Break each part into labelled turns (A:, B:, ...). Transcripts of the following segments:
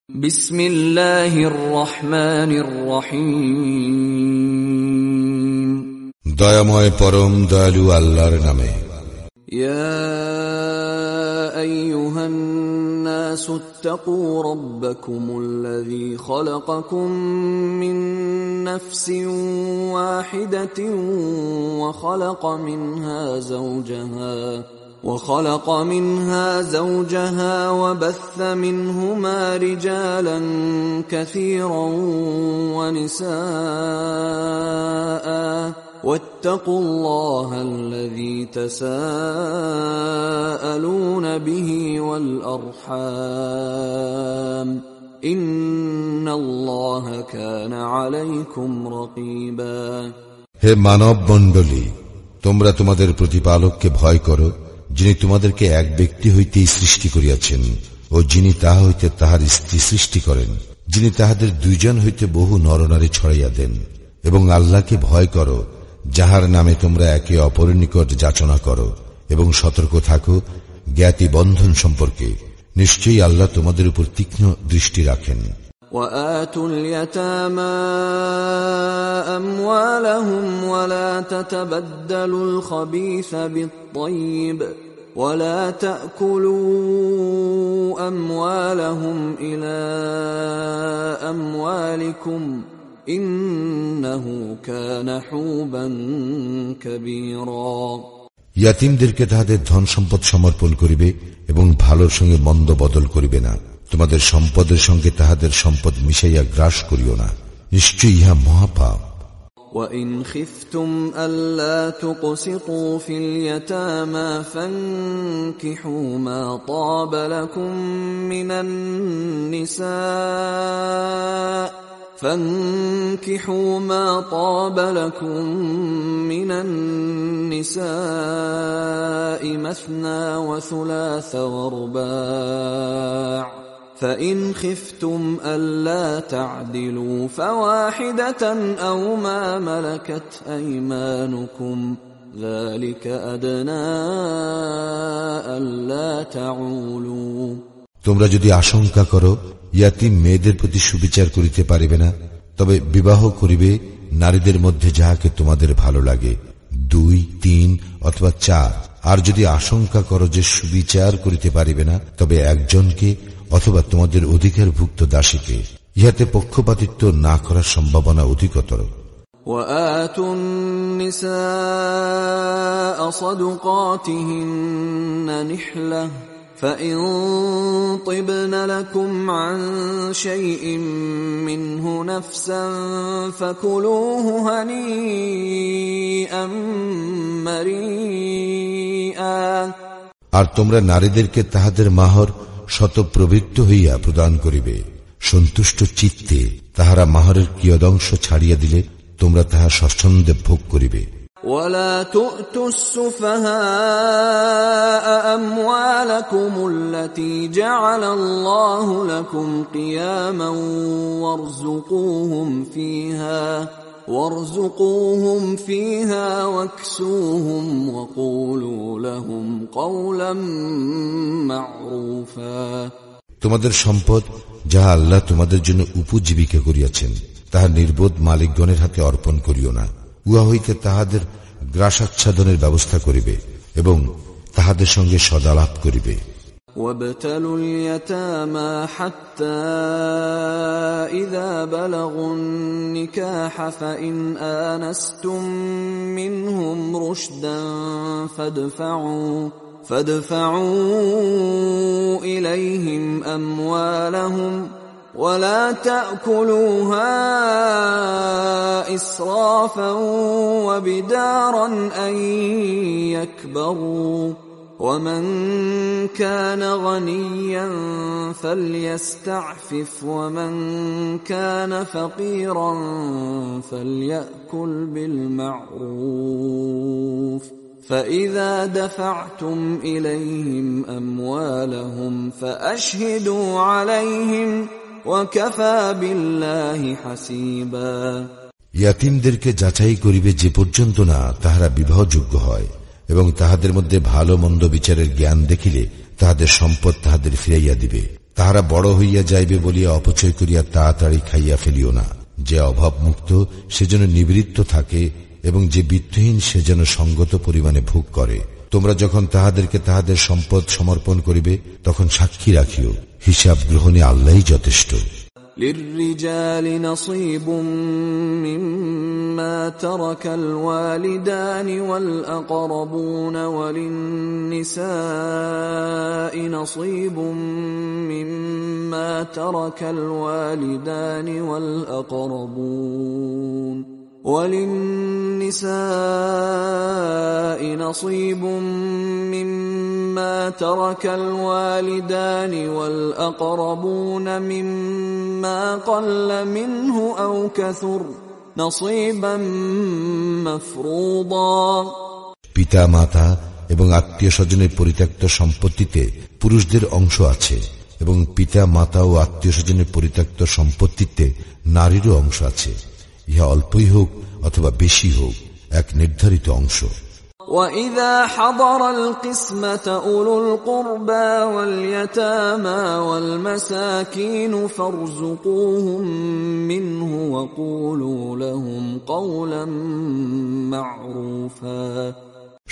A: বিসমিল্লাহির রহমানির রহিম।
B: দয়াময় পরম দয়ালু আল্লাহর নামে।
A: ইয়া আইয়ুহান নাস ইত্তাকু রাব্বাকুমুল্লাযী খালাকাকুম মিন নাফসিন ওয়াহিদাতিন وخلق منها زوجها وبث منهما رجالا كثيرا ونساء واتقوا الله الذي تساءلون به والأرحام إن الله كان عليكم رقيبا।
B: হে মানব মণ্ডলী, তোমরা তোমাদের প্রতিপালককে ভয় করো, যিনি তোমাদেরকে এক ব্যক্তি হইতেই সৃষ্টি করিয়াছেন ও যিনি তাহা হইতে তাহার স্ত্রী সৃষ্টি করেন, যিনি তাহাদের দুইজন হইতে বহু নরনারী ছড়াইয়া দেন। এবং আল্লাহকে ভয় করো, যাহার নামে তোমরা একে অপরের নিকট যাচনা করো, এবং সতর্ক থাকো জ্ঞাতি বন্ধন সম্পর্কে। নিশ্চয়ই আল্লাহ তোমাদের উপর তীক্ষ্ণ দৃষ্টি রাখেন।
A: وآتوا اليتامى أموالهم ولا تتبدلوا الخبيث بالطيب ولا تأكلوا أموالهم إلى أموالكم إنه كان حوبا كبيرا।
B: ইয়াতীমদেরকে তাহাদের ধন সম্পদ সমর্পণ করিবে এবং ভালোর সঙ্গে মন্দ বদল করিবে না। তোমাদের সম্পদের সঙ্গে তাহাদের সম্পদ মিশাইয়া গ্রাস করিও না, নিশ্চয়ই ইহা মহাপাপ।
A: وَإِنْ خِفْتُمْ أَلَّا تُقْسِطُوا فِي الْيَتَامَى فَانكِحُوا مَا طَابَ لَكُم مِّنَ النِّسَاءِ مَثْنَى وَثُلَاثَ وَرُبَاعَ فَإِنْ خِفْتُمْ أَلَّا تَعْدِلُوا فَوَاحِدَةً أَوْ مَا مَلَكَتْ أَيْمَانُكُمْ ذَلِكَ أَدْنَى أَلَّا تَعُولُوا।
B: তোমরা যদি আশঙ্কা করো ইয়াতীম মেয়েদের প্রতি সুবিচার করিতে পারিবে না, তবে বিবাহ করিবে নারীদের মধ্যে যাহাকে তোমাদের ভালো লাগে, 2, 3 অথবা 4। আর যদি আশঙ্কা করো যে সুবিচার করিতে পারিবে না, তবে একজনকে অথবা তোমাদের অধিকারভুক্ত দাসীকে। ইহাতে পক্ষপাতিত্ব না করার সম্ভাবনা অধিকতর।
A: وآتوا النساء صدقاتهن نحلة فإن طبن لكم عن شيء منه نفسا فكلوه هنيئا مريئا।
B: আর তোমরা নারীদেরকে তাহাদের মাহর শতপ্রবৃত্ত হইয়া প্রদান করিবে, সন্তুষ্ট চিত্তে। তাহারা মাহরের কিয়দংশ ছাড়িয়া দিলে তোমরা তাহা স্বচ্ছন্দে ভোগ করিবে।
A: ولا تؤتوا السفهاء أموالكم التي جعل الله لكم قياما وارزقوهم فيها واكسوهم وقولوا لهم قولا معروفا।
B: তোমাদের সম্পদ যাহা আল্লাহ তোমাদের জন্য উপজীবিকা করিয়াছেন, তাহা নির্বোধ মালিকগণের হাতে অর্পণ করিও না। উহা হইতে তাহাদের গ্রাসাচ্ছাদনের ব্যবস্থা করিবে এবং তাহাদের সঙ্গে সদালাপ করিবে।
A: وابتلوا اليتامى حتى إذا بلغوا النكاح فإن آنستم منهم رشدا فادفعوا إليهم أموالهم ولا تأكلوها إسرافا وبدارا أن يكبروا ومن كان غنيا فليستعفف ومن كان فقيرا فليأكل بالمعروف فإذا دفعتم إليهم أموالهم فأشهدوا عليهم وكفى بالله حسيبا।
B: ইয়াতীমদেরকে যাচাই করিবে যে পর্যন্ত না তাহারা বিবাহযোগ্য হয়, এবং তাহাদের মধ্যে ভালো মন্দ বিচারের জ্ঞান দেখিলে তাহাদের সম্পদ তাহাদের ফিরাইয়া দিবে। তাহারা বড় হইয়া যাইবে বলিয়া অপচয় করিয়া তাড়াতাড়ি খাইয়া ফেলিও না। যে অভাবমুক্ত সে যেন নিবৃত্ত থাকে, এবং যে বিত্তহীন সে যেন সঙ্গত পরিমাণে ভোগ করে। তোমরা যখন তাহাদেরকে তাহাদের সম্পদ সমর্পণ করিবে তখন সাক্ষী রাখিও, হিসাব গ্রহণে আল্লাহই যথেষ্ট।
A: للرجال نصيب مما ترك الوالدان والأقربون وللنساء نصيب مما ترك الوالدان والأقربون وللنساء نصيب مما ترك الوالدان والأقربون مما قل منه أو كثر نصيبا مفروضا।
B: পিতা মাতা এবং আত্মীয় স্বজনের পরিত্যক্ত সম্পত্তিতে পুরুষদের অংশ আছে, এবং পিতা মাতা ও আত্মীয় স্বজনের পরিত্যক্ত সম্পত্তিতে নারীরও অংশ আছে। ইহা অল্পই হোক অথবা বেশি হোক, এক নির্ধারিত অংশ।
A: وَإِذَا حَضَرَ الْقِسْمَةَ أُولُو الْقُرْبَى وَالْيَتَامَى وَالْمَسَاكِينُ فَارْزُقُوهُم مِّنْهُ وَقُولُوا لَهُمْ قَوْلًا مَّعْرُوفًا।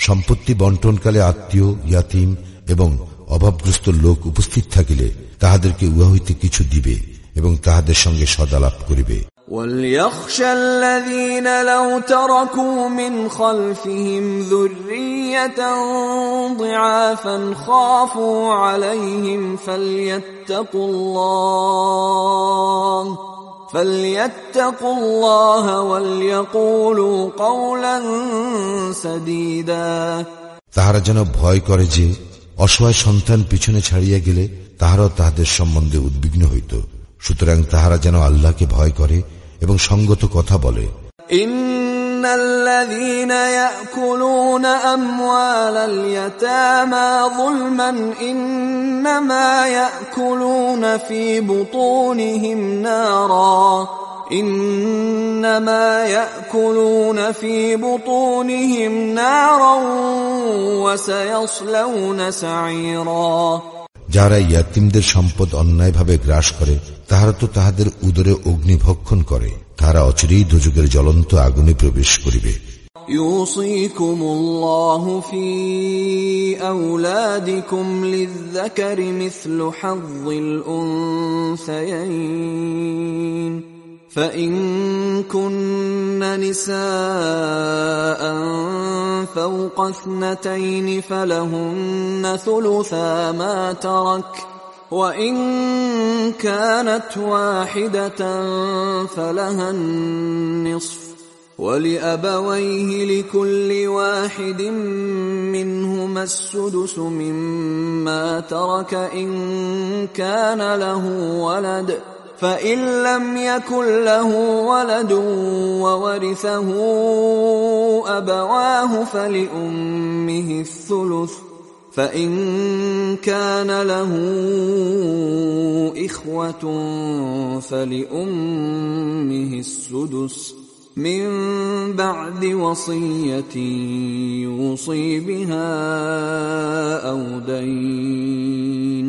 B: সম্পত্তি বন্টনকালে আত্মীয়, ইয়াতীম এবং অভাবগ্রস্ত লোক উপস্থিত থাকিলে তাহাদেরকে উহা হইতে কিছু দিবে এবং তাহাদের সঙ্গে সদালাপ করিবে।
A: وَلْيَخْشَ الَّذِينَ لَوْ تَرَكُوا مِنْ خَلْفِهِمْ ذُرِّيَّةً ضِعَافًا خَافُوا عَلَيْهِمْ فَلْيَتَّقُوا اللَّهَ وَلْيَقُولُوا قَوْلًا سَدِيدًا।
B: তাহারা যেন ভয় করে যে অসহায় সন্তান পিছনে ছাড়িয়া গেলে তাহারাও তাহাদের সম্বন্ধে উদ্বিগ্ন হইত। সুতরাং তাহারা যেন আল্লাহকে ভয় করে এবং সঙ্গত কথা বলে।
A: ইন্নাল্লাযীনা ইয়াকুলুনা আমওয়ালাল ইয়াতামা যুলমান ইন্নামা ইয়াকুলুনা ফী বুতুনিহিম নারা إنما يأكلون في بطونهم نارا وسيصلون سعيرا।
B: যারা ইয়াতীমদের সম্পদ অন্যায়ভাবে গ্রাস করে তাহারা তো তাহাদের উদরে অগ্নিভক্ষণ করে, তাহারা অচিরেই দোজখের জ্বলন্ত আগুনে প্রবেশ করিবে।
A: ইউসিকুমুল্লাহু ফী আওলাদিকুম লিয-যাকারি মিসলু হাযযিল উনসায়াইন فإن كن نساء فوق 2 فلهن ثلثا ما ترك وإن كانت واحدة فلها النصف ولأبويه لكل واحد منهما السدس مما ترك إن كان له ولد فإن لم يكن له ولد وورثه أبواه فلأمه الثلث فإن كان له إخوة فلأمه السدس من بعد وصية يوصي بها أو دين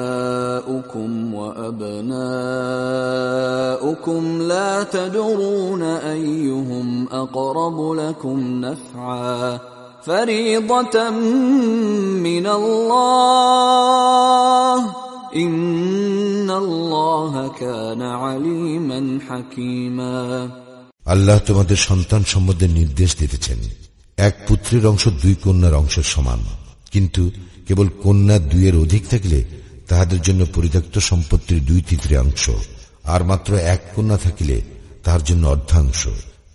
A: آباؤكم وأبناؤكم لا تدرون أيهم أقرب لكم نفعا فريضة من الله إن الله كان عليما حكيما।
B: আল্লাহ তোমাদের সন্তান সম্বন্ধে নির্দেশ দিতেছেন, এক পুত্রের অংশ 2 কন্যার অংশের সমান, কিন্তু কেবল কন্যা 2 অধিক থাকলে তাহাদের জন্য পরিত্যক্ত সম্পত্তির 2/3 আর মাত্র 1 কন্যা থাকিলে তাহার জন্য অর্ধাংশ।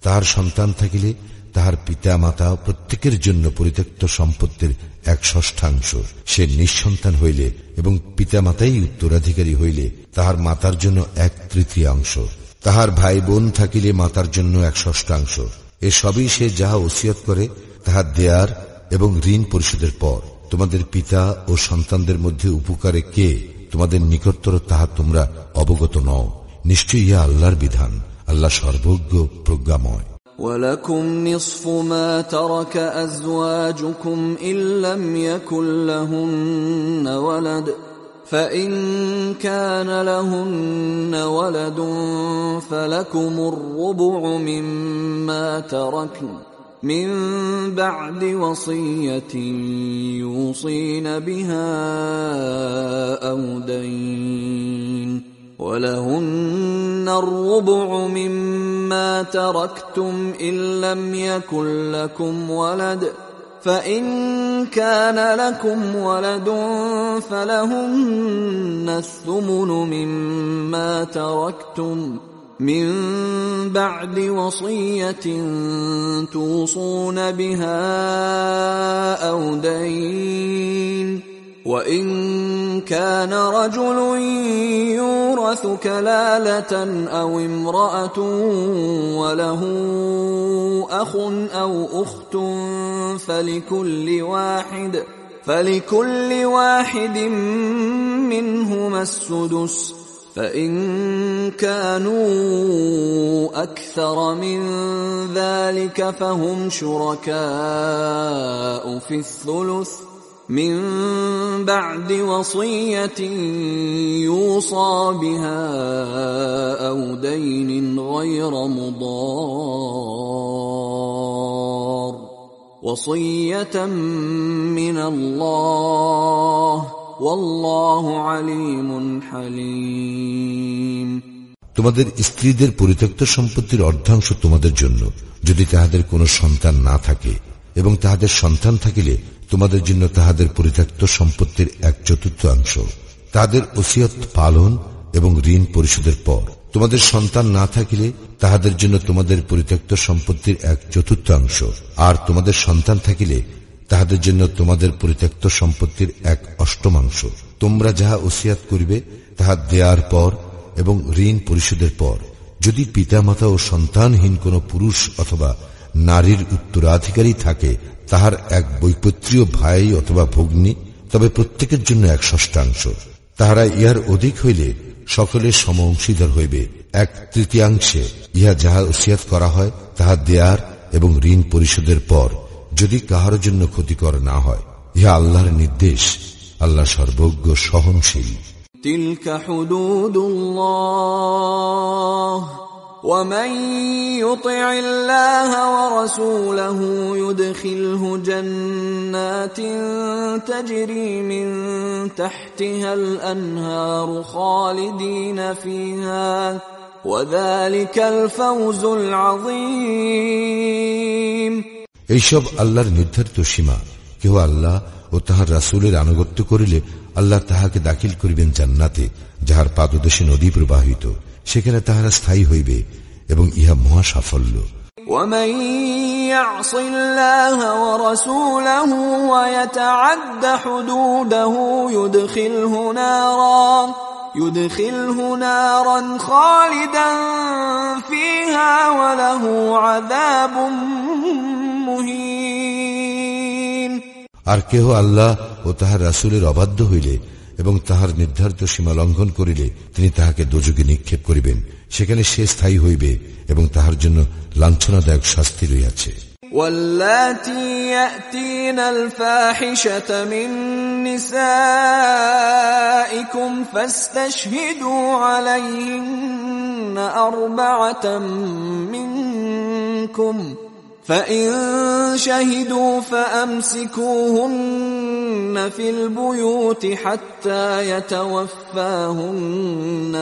B: তাহার সন্তান থাকিলে তাহার পিতা মাতা প্রত্যেকের জন্য পরিত্যক্ত সম্পত্তির 1/6। সে নিঃসন্তান হইলে এবং পিতা মাতাই উত্তরাধিকারী হইলে তাহার মাতার জন্য 1/3। তাহার ভাই বোন থাকিলে মাতার জন্য 1/6। এসবই সে যাহা ওসিয়ত করে তাহা দেয়ার এবং ঋণ পরিশোধের পর। তোমাদের পিতা ও সন্তানদের মধ্যে উপকারে কে তোমাদের নিকটতর তাহা তোমরা অবগত নও। নিশ্চয়ই ইহা আল্লাহর বিধান, আল্লাহ সর্বজ্ঞ প্রজ্ঞাময়।
A: وَلَكُمْ نِصْفُ مَا تَرَكَ أَزْوَاجُكُمْ إِن لَّمْ يَكُن لَّهُنَّ وَلَدٌ فإن كان لهن ولد فلكم الربع مما تركن من بعد وصية يوصين بها أو دين ولهن الربع مما تركتم إن لم يكن لكم ولد فإن كان لكم ولد فلهن الثمن مما تركتم من بعد وصية توصون بها أو دين وإن كان رجل يورث كلالة أو امرأة وله أخ أو أخت فلكل واحد منهما السدس فإن كانوا أكثر من ذلك فهم شركاء في الثلث من بعد وصية يوصى بها أو دين غير مضار وصية من الله والله عليم حليم
B: তোমাদের স্ত্রীদের পরিত্যক্ত সম্পত্তির অর্ধাংশ তোমাদের জন্য যদি তাহাদের কোনো সন্তান না থাকে, এবং তাহাদের সন্তান থাকিলে তোমাদের জন্য তাহাদের পরিত্যক্ত সম্পত্তির 1/4 তাহাদের ওসিয়ত পালন এবং ঋণ পরিশোধের পর। তোমাদের সন্তান না থাকিলে তাহাদের জন্য তোমাদের পরিত্যক্ত সম্পত্তির 1/4, আর তোমাদের সন্তান থাকিলে তাহাদের জন্য তোমাদের পরিত্যক্ত সম্পত্তির 1/8। তোমরা যাহা ওসিয়াত করিবে তাহা দেয়ার পর এবং ঋণ পরিশোধের পর। যদি পিতামাতা ও সন্তানহীন কোন পুরুষ অথবা নারীর উত্তরাধিকারী থাকে, তাহার এক বৈপত্রীয় ভাই অথবা ভগ্নী, তবে প্রত্যেকের জন্য 1/6। তাহারা ইহার অধিক হইলে সকলে সম অংশীদার হইবে 1/3। ইহা যাহা ওসিয়াত করা হয় তাহা দেয়ার এবং ঋণ পরিশোধের পর, যদি কাহার জন্য ক্ষতিকর না হয়। ইহা আল্লাহর নির্দেশ, আল্লাহ সর্বজ্ঞ সহনশীল।
A: তিলক হুদুদুল্লাহ ومن يطع الله ورسوله يدخله جنات تجري من تحتها الأنهار خالدين فيها وذلك الفوز العظيم।
B: এইসব আল্লাহর নির্ধারিত সীমা। কেহ আল্লাহ ও তাহার রাসূলের আনুগত্য করিলে আল্লাহ তাহাকে দাখিল করিবেন জান্নাতে, যাহার পাদদেশে নদী প্রবাহিত, সেখানে তাহারা স্থায়ী হইবে, এবং ইহা মহা সাফল্য।
A: ومن يعص الله ورسوله ويتعد حدوده يدخله نارا خالدا فيها وله عذاب مهين।
B: আর কেহ আল্লাহ ও তাহার রাসূলের অবাধ্য হইলে এবং তাহার নির্ধারিত সীমা লঙ্ঘন করিলে তিনি তাহাকে দোজখে নিক্ষেপ করিবেন, সেখানে সে স্থায়ী হইবে এবং তাহার জন্য লাঞ্ছনাদায়ক শাস্তি রহিয়াছে।
A: واللاتي يأتين الفاحشة من نسائكم فاستشهدوا عليهن 4 منكم فإن شهدوا فأمسكوهن في البيوت حتى يتوفاهن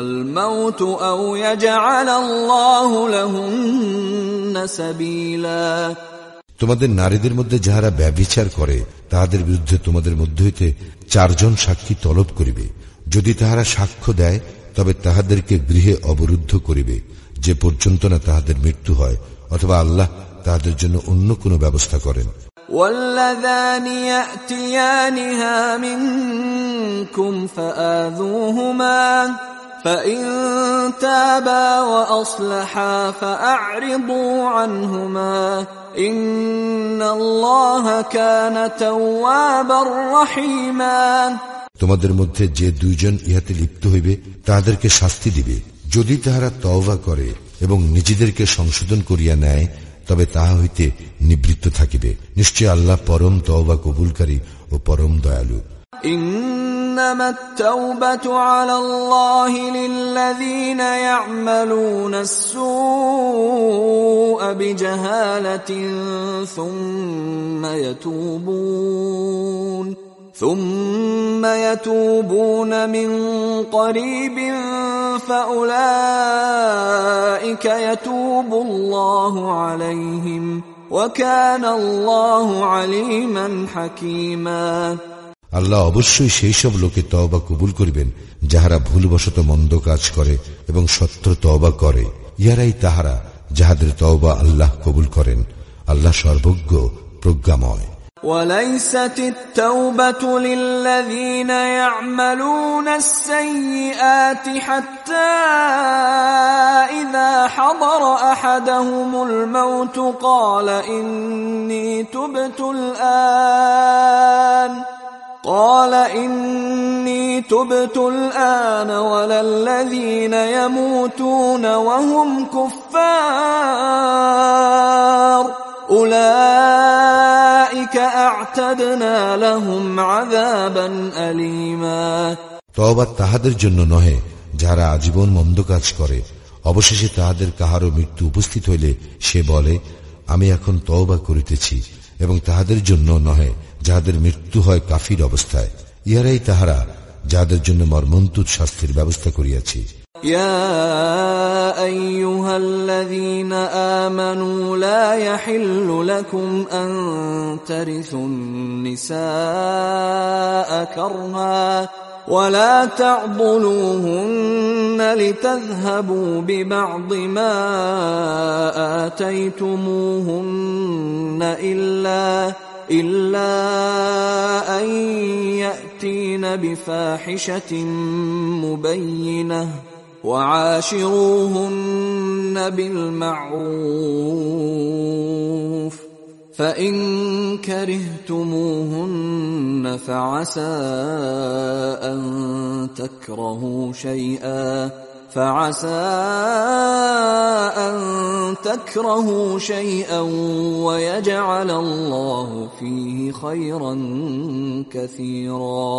A: الموت أو يجعل الله لهن سبيلا।
B: তোমাদের নারীদের মধ্যে যাহারা ব্যভিচার করে তাহাদের বিরুদ্ধে তোমাদের মধ্য হইতে 4 জন সাক্ষী তলব করিবে। যদি তাহারা সাক্ষ্য দেয় তবে তাহাদেরকে গৃহে অবরুদ্ধ করিবে, যে পর্যন্ত না তাহাদের মৃত্যু হয় অথবা আল্লাহ তাহাদের জন্য অন্য কোন ব্যবস্থা করেন।
A: واللذان يأتيانها منكم فآذوهما فإن تابا وأصلحا فأعرضوا عنهما إن الله كان توابا رحيما।
B: তোমাদের মধ্যে যে 2 জন ইহাতে লিপ্ত হইবে তাহাদেরকে শাস্তি দিবে। যদি তাহারা তওবা করে এবং নিজেদেরকে সংশোধন করিয়া নেয় তবে তাহা হইতে নিবৃত্ত থাকিবে। নিশ্চয় আল্লাহ পরম তওবা কবুলকারী ও পরম দয়ালু।
A: إنما التوبة على الله للذين يعملون السوء بجهالة ثم يتوبون من قريب فأولئك يتوب الله عليهم وكان الله عليما حكيما।
B: আল্লাহ অবশ্যই সেই সব লোকে তওবা কবুল করিবেন যাহারা ভুলবশত মন্দ কাজ করে এবং সত্য তওবা করে, ইহারাই তাহারা যাহাদের তওবা আল্লাহ কবুল করেন। আল্লাহ সর্বজ্ঞ প্রজ্ঞাময়।
A: وليست التوبة للذين يعملون السيئات حتى إذا حضر أحدهم الموت قال إني تبت الآن ولا الذين يموتون وهم كفار أولئك أعتدنا لهم عذابا أليما।
B: তওবা তাহাদের জন্য নহে যাহারা আজীবন মন্দ কাজ করে, অবশেষে তাহাদের কাহারও মৃত্যু উপস্থিত হইলে সে বলে আমি এখন তওবা করিতেছি, এবং তাহাদের জন্য নহে যাহাদের মৃত্যু হয় কাফির অবস্থায়, ইহারাই তাহারা যাহাদের জন্য মর্মন্তুদ শাস্তির ব্যবস্থা করিয়াছি।
A: يا أيها الذين آمنوا لا يحل لكم أن ترثوا النساء كرها ولا تعضلوهن لتذهبوا ببعض ما آتيتموهن إلا أن يأتين بفاحشة مبينة وعاشروهن بالمعروف فإن كرهتموهن فعسى أن تكرهوا شيئا ويجعل الله فيه خيرا كثيرا।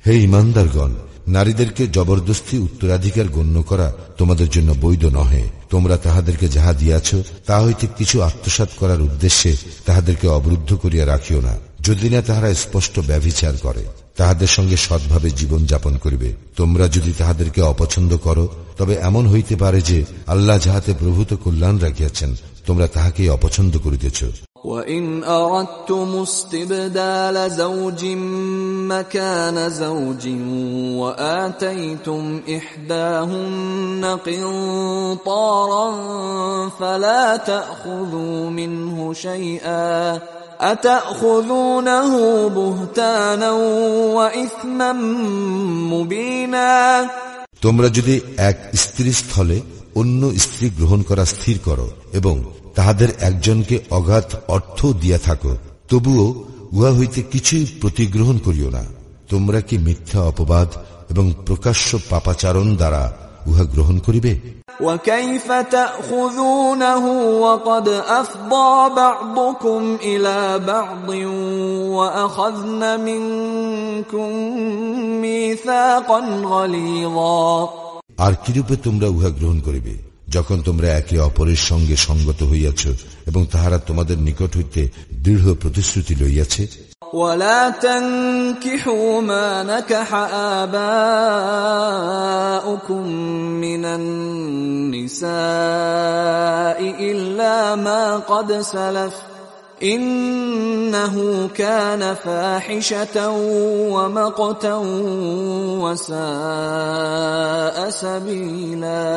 B: হে ঈমানদারগণ, নারীদেরকে জবরদস্তি উত্তরাধিকার গণ্য করা তোমাদের জন্য বৈধ নহে। তোমরা তাহাদেরকে যাহা দিয়াছ তা হইতে কিছু আত্মসাৎ করার উদ্দেশ্যে তাহাদেরকে অবরুদ্ধ করিয়া রাখিও না, যদি না তাহারা স্পষ্ট ব্যভিচার করে। তাহাদের সঙ্গে সৎভাবে জীবন যাপন করিবে। তোমরা যদি তাহাদেরকে অপছন্দ করো তবে এমন হইতে পারে যে আল্লাহ যাহাতে প্রভূত কল্যাণ রাখিয়াছেন তোমরা তাহাকেই অপছন্দ করিতেছ।
A: وَإِنْ أَرَدْتُمُ اسْتِبْدَالَ زَوْجٍ مَكَانَ زَوْجٍ وَآتَيْتُمْ إِحْدَاهُنَّ قِنطَارًا فَلَا تَأْخُذُوا مِنْهُ شَيْئًا أَتَأْخُذُونَهُ بُهْتَانًا وَإِثْمًا مُبِينًا।
B: তোমরা যদি এক স্ত্রীর স্থলে অন্য স্ত্রী গ্রহণ করা স্থির করো এবং তাহাদের একজনকে অগাধ অর্থ দিয়া থাকো, তবুও উহা হইতে কিছুই প্রতিগ্রহণ করিও না। তোমরা কি মিথ্যা অপবাদ এবং প্রকাশ্য পাপাচারণ দ্বারা উহা গ্রহণ করিবে?
A: وَكَيْفَ تَأْخُذُونَهُ وَقَدْ أَفْضَى بَعْضُكُمْ إِلَى بَعْضٍ وَأَخَذْنَ مِنكُم مِيثَاقًا غَلِيظًا।
B: আর কিরূপে তোমরা উহা গ্রহণ করিবে যখন তোমরা একে অপরের সঙ্গে সঙ্গত হইয়াছ এবং তাহারা তোমাদের নিকট হইতে দৃঢ় প্রতিশ্রুতি লইয়াছে।
A: وَلَا تَنكِحُوا مَا نَكَحَ آبَاؤُكُم مِّنَ النِّسَاءِ إِلَّا مَا قَدْ سَلَفَ إِنَّهُ كَانَ فَاحِشَةً وَمَقْتًا وَسَاءَ سَبِيلًا।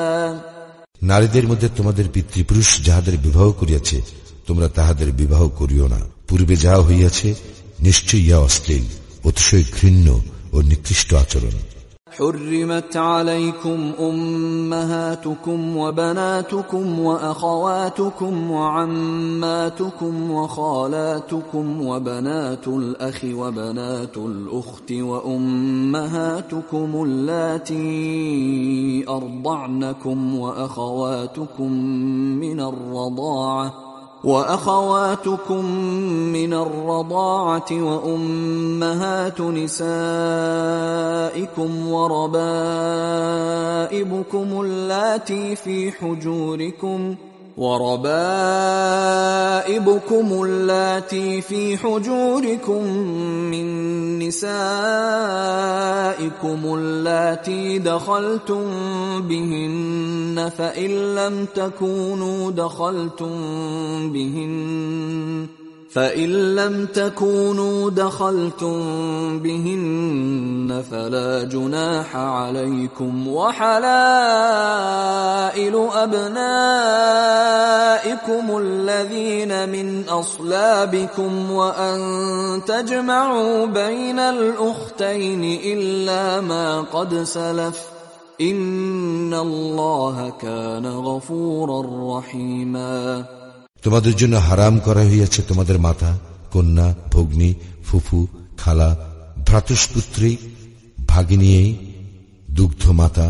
B: নারীদের মধ্যে তোমাদের পিতৃপুরুষ যাহাদের বিবাহ করিয়াছে তোমরা তাহাদের বিবাহ করিও না। পূর্বে যাহা হইয়াছে নিশ্চয়ই ইহা অশ্লীল, অতিশয় ঘৃণ্য ও নিকৃষ্ট আচরণ।
A: حرمت عليكم أمهاتكم وبناتكم وأخواتكم وعماتكم وخالاتكم وبنات الأخ وبنات الأخت وأمهاتكم اللاتي أرضعنكم وأخواتكم من الرضاعة وأخواتكم من الرضاعة وأمهات نسائكم وربائبكم اللاتي في حجوركم من نسائكم اللاتي دخلتم بهن فإن لم تكونوا دخلتم بهن فلا جناح عليكم وحلائل أبنائكم الذين من أصلابكم وأن تجمعوا بين الأختين إلا ما قد سلف إن الله كان غفورا رحيما
B: তোমাদের জন্য হারাম করা হইয়াছে তোমাদের মাতা, কন্যা, ভগ্নী, ফুফু, খালা, ভ্রাতুষ্পুত্রী, ভাগিনী, দুগ্ধ মাতা,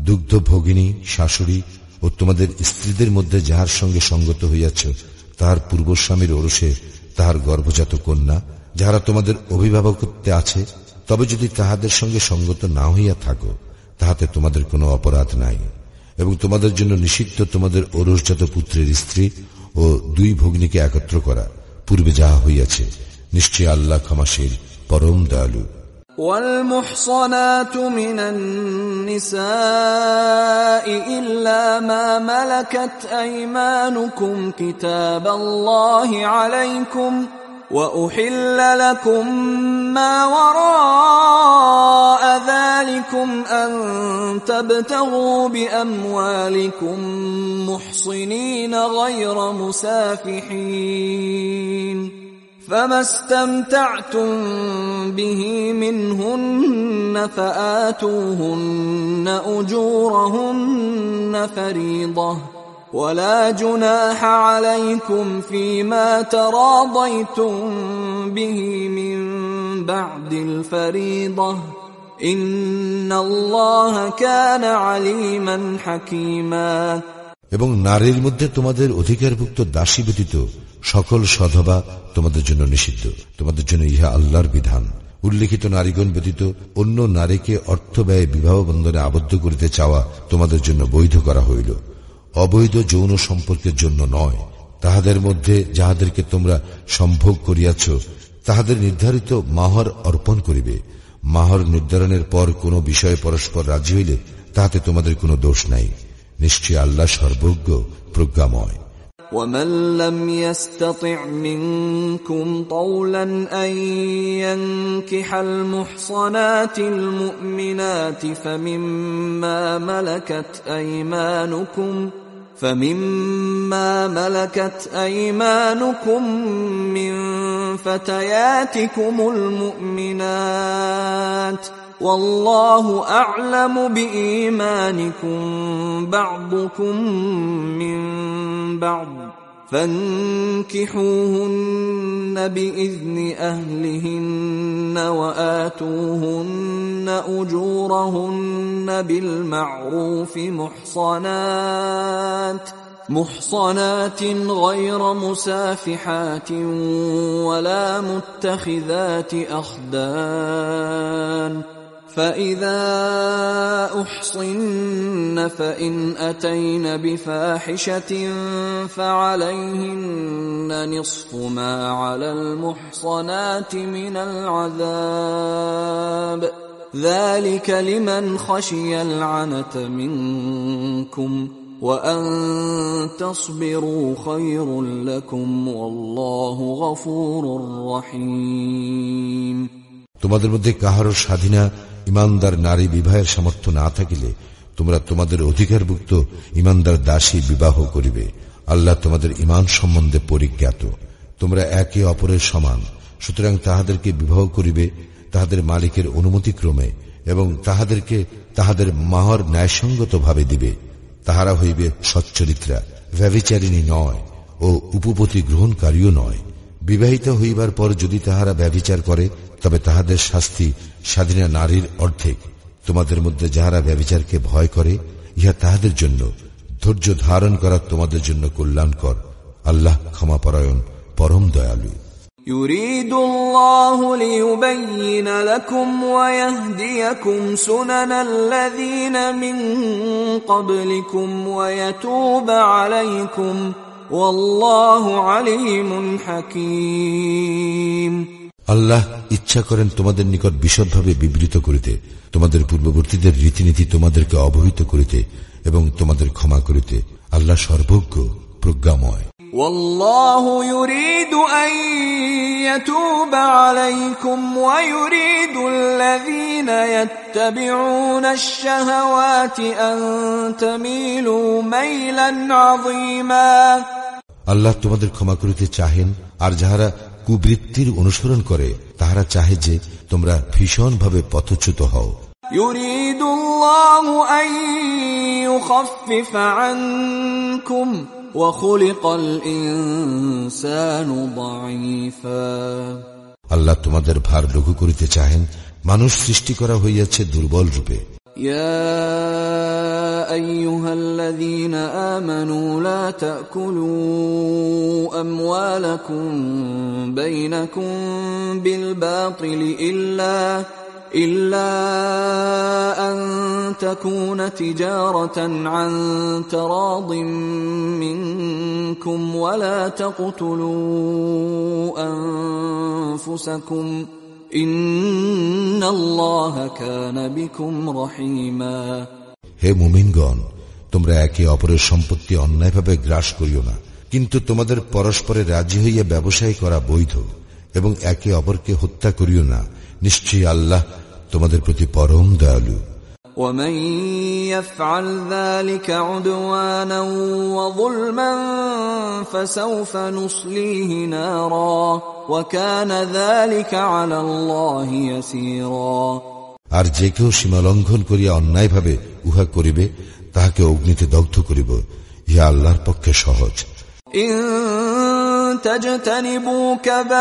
B: দুগ্ধ ভগিনী, শাশুড়ি ও তোমাদের স্ত্রীদের মধ্যে যাহার সঙ্গে সঙ্গত হইয়াছ তাহার পূর্বস্বামীর ওরসে তাহার গর্ভজাত কন্যা, যাহারা তোমাদের অভিভাবকত্বে আছে, তবে যদি তাহাদের সঙ্গে সঙ্গত না হইয়া থাকো তাহাতে তোমাদের কোনো অপরাধ নাই। এবং তোমাদের জন্য নিষিদ্ধ তোমাদের ওরসজাত পুত্রের স্ত্রী ও দুই ভগ্নীকে একত্র করা, পূর্বে যাহা হইয়াছে। নিশ্চয় আল্লাহ ক্ষমাশীল, পরম দয়ালু।
A: والمحصنات من النساء إلا ما ملكت أيمانكم كتاب الله عليكم وأحل لكم ما وراء ذلكم أن تبتغوا بأموالكم محصنين غير مسافحين فما استمتعتم به منهن فآتوهن أجورهن فريضة ولا جناح عليكم فيما تراضيتم به من بعد الفريضة إن الله كان عليما حكيما
B: এবং নারীর মধ্যে তোমাদের অধিকারভুক্ত দাসী ব্যতীত সকল সধবা তোমাদের জন্য নিষিদ্ধ। তোমাদের জন্য ইহা আল্লাহর বিধান। উল্লেখিত নারীগণ ব্যতীত অন্য নারীকে অর্থ ব্যয়ে বিবাহ বন্ধনে আবদ্ধ করিতে চাওয়া তোমাদের জন্য বৈধ করা হইল, অবৈধ যৌন সম্পর্কের জন্য নয়। তাহাদের মধ্যে যাহাদেরকে তোমরা সম্ভোগ করিয়াছ তাহাদের নির্ধারিত মাহর অর্পণ করিবে। মাহর নির্ধারণের পর কোন বিষয়ে পরস্পর রাজি হইলে তাহাতে তোমাদের কোনো দোষ নাই। নিশ্চয় আল্লাহ সর্বজ্ঞ, প্রজ্ঞাময়।
A: ومن لم يستطع منكم طولا أن ينكح المحصنات المؤمنات فمما ملكت أيمانكم من فتياتكم المؤمنات والله أعلم بإيمانكم بعضكم من بعض فانكحوهن بإذن أهلهن وآتوهن أجورهن بالمعروف محصنات غير مسافحات ولا متخذات أخدان فإذا أحصن فإن أتين بفاحشة فعليهن نصف ما على المحصنات من العذاب ذلك لمن خشي العنة منكم وأن تصبروا خير لكم والله غفور رحيم
B: তোমাদের মধ্যে কাহারও স্বাধীনা ইমানদার নারী বিবাহের সামর্থ্য না থাকিলে তোমরা তোমাদের অধিকারভুক্ত ইমানদার দাসী বিবাহ করিবে। আল্লাহ তোমাদের ইমান সম্বন্ধে পরিজ্ঞাত। তোমরা একে অপরের সমান, সুতরাং তাহাদেরকে বিবাহ করিবে তাহাদের মালিকের অনুমতিক্রমে এবং তাহাদেরকে তাহাদের মাহর ন্যায়সঙ্গত ভাবে দিবে। তাহারা হইবে সচ্চরিত্রা, ব্যভিচারিণী নয় ও উপপতি গ্রহণকারীও নয়। বিবাহিত হইবার পর যদি তাহারা ব্যভিচার করে তবে তাহাদের শাস্তি স্বাধীনা নারীর অর্ধেক। তোমাদের মধ্যে যাহারা ব্যভিচারকে ভয় করে ইহা তাহাদের জন্য, ধৈর্য ধারণ করা তোমাদের জন্য কল্যাণকর। আল্লাহ ক্ষমাপরায়ণ পরম দয়ালু।
A: يريد الله ليبين لكم ويهديكم سنن الذين من قبلكم ويتوب عليكم والله عليم حكيم।
B: আল্লাহ ইচ্ছা করেন তোমাদের নিকট বিশদভাবে বিবৃত করিতে, তোমাদের পূর্ববর্তীদের রীতিনীতি তোমাদেরকে অবহিত করিতে এবং তোমাদের ক্ষমা করিতে। আল্লাহ সর্বজ্ঞ প্রজ্ঞাময়।
A: والله يريد أن يتوب عليكم ويريد الذين يتبعون الشهوات أن تميلوا ميلا عظيما।
B: আল্লাহ তোমাদের ক্ষমা করিতে চাহেন, আর যাহারা কুবৃত্তির অনুসরণ করে তাহারা চাহে যে তোমরা ভীষণভাবে পথচ্যুত হও।
A: يريد الله أن يخفف عنكم وخلق الإنسان ضعيفا।
B: আল্লাহ তোমাদের ভার লঘু করিতে চাহেন, মানুষ সৃষ্টি করা হইয়াছে দুর্বল রূপে।
A: يا أيها الذين آمنوا لا تأكلوا أموالكم بينكم بالباطل إلا أن تكون تجارة عن تراض منكم ولا تقتلوا أنفسكم إن الله كان بكم رحيما।
B: হে মুমিনগণ, তোমরা একে অপরের সম্পত্তি অন্যায়ভাবে গ্রাস করিও না, কিন্তু তোমাদের পরস্পরে রাজি হইয়া ব্যবসায় করা বৈধ, এবং একে অপরকে হত্যা করিও না। নিশ্চয়ই আল্লাহ তোমাদের প্রতি পরম দয়ালু।
A: ومن يفعل ذلك عدوانا وظلما فسوف نصليه نارا وكان ذلك على الله يسيرا।
B: আর যে কেউ সীমালঙ্ঘন করিয়া অন্যায়ভাবে উহা করিবে, তাহাকে অগ্নিতে দগ্ধ করিব, ইহা আল্লাহর পক্ষে সহজ।
A: إن تجتنبوا كبائر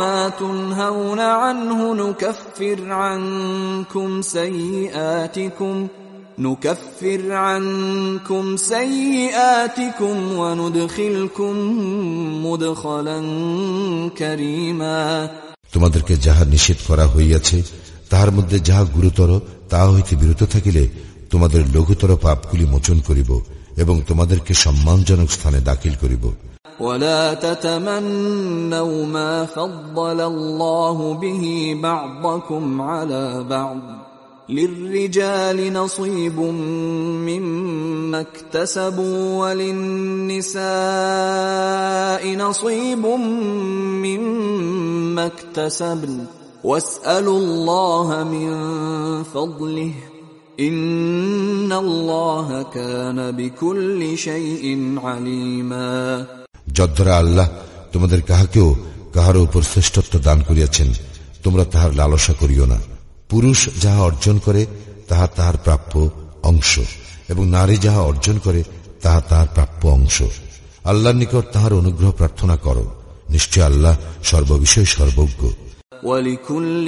A: ما تنهون عنه نكفر عنكم سيئاتكم وندخلكم مدخلا كريما।
B: তোমাদেরকে যাহা নিষেধ করা হইয়াছে তাহার মধ্যে যাহা গুরুতর তাহা হইতে বিরত থাকিলে তোমাদের লঘুতর পাপগুলি মোচন করিব এবং তোমাদেরকে সম্মানজনক স্থানে দাখিল করিব।
A: ولا تتمنوا ما فضل الله به بعضكم على بعض للرجال نصيب مما اكتسبوا وللنساء نصيب مما اكتسبن واسألوا الله من فضله إن الله كان بكل شيء عليما।
B: যদ্বারা আল্লাহ তোমাদের কাহাকেও কাহার উপর শ্রেষ্ঠত্ব দান করিয়াছেন, তোমরা তাহার লালসা করিও না। পুরুষ যাহা অর্জন করে তাহা তাহার প্রাপ্য অংশ, এবং নারী যাহা অর্জন করে তাহা তাহার প্রাপ্য অংশ। আল্লাহর নিকট তাহার অনুগ্রহ প্রার্থনা করো, নিশ্চয় আল্লাহ সর্ববিষয়ে সর্বজ্ঞ।
A: وَلِكُلٍّ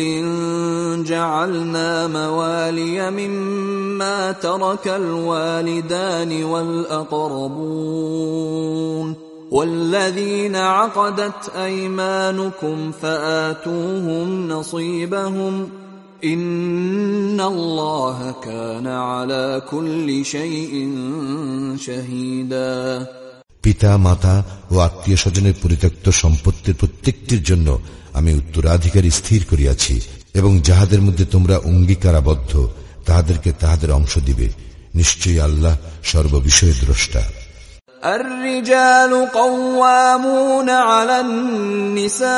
A: جَعَلْنَا مَوَالِيَ مِمَّا تَرَكَ الْوَالِدَانِ وَالْأَقْرَبُونَ وَالَّذِينَ عَقَدَتْ أَيْمَانُكُمْ فَآتُوهُمْ نَصِيبَهُمْ إِنَّ اللَّهَ كَانَ عَلَى كُلِّ شَيْءٍ شَهِيدًا।
B: পিতা, মাতা ও আত্মীয় স্বজনের পরিত্যক্ত সম্পত্তির প্রত্যেকটির জন্য আমি উত্তরাধিকারী স্থির করিয়াছি, এবং যাহাদের মধ্যে তোমরা অঙ্গীকারাবদ্ধ তাহাদেরকে তাহাদের অংশ দিবে। নিশ্চয়ই আল্লাহ সর্ববিষয়ে দ্রষ্টা।
A: الرجال قوامون على النساء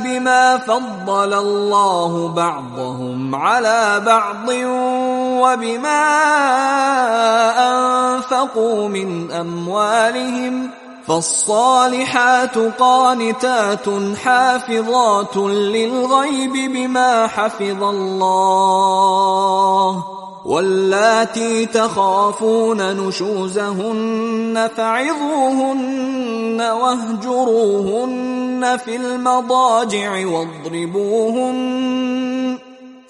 A: بما فضل الله بعضهم على بعض وبما أنفقوا من أموالهم فالصالحات قانتات حافظات للغيب بما حفظ الله واللاتي تخافون نشوزهن فعظوهن واهجروهن في المضاجع واضربوهن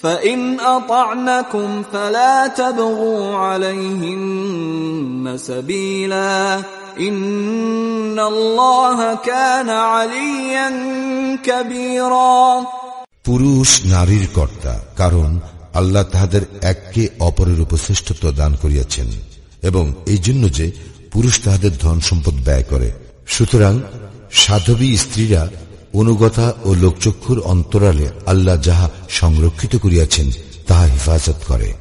A: فإن أطعنكم فلا تبغوا عليهن سبيلا إن الله كان عليا كبيرا।
B: পুরুষ নারীর কর্তা, কারণ আল্লাহ তাহাদের এককে অপরের উপর শ্রেষ্ঠত্ব দান করিয়াছেন এবং এই জন্য যে পুরুষ তাহাদের ধন সম্পদ ব্যয় করে। সুতরাং সাধবী স্ত্রীরা অনুগতা ও লোকচক্ষুর অন্তরালে আল্লাহ যাহা সংরক্ষিত করিয়াছেন তাহা হেফাজত করে।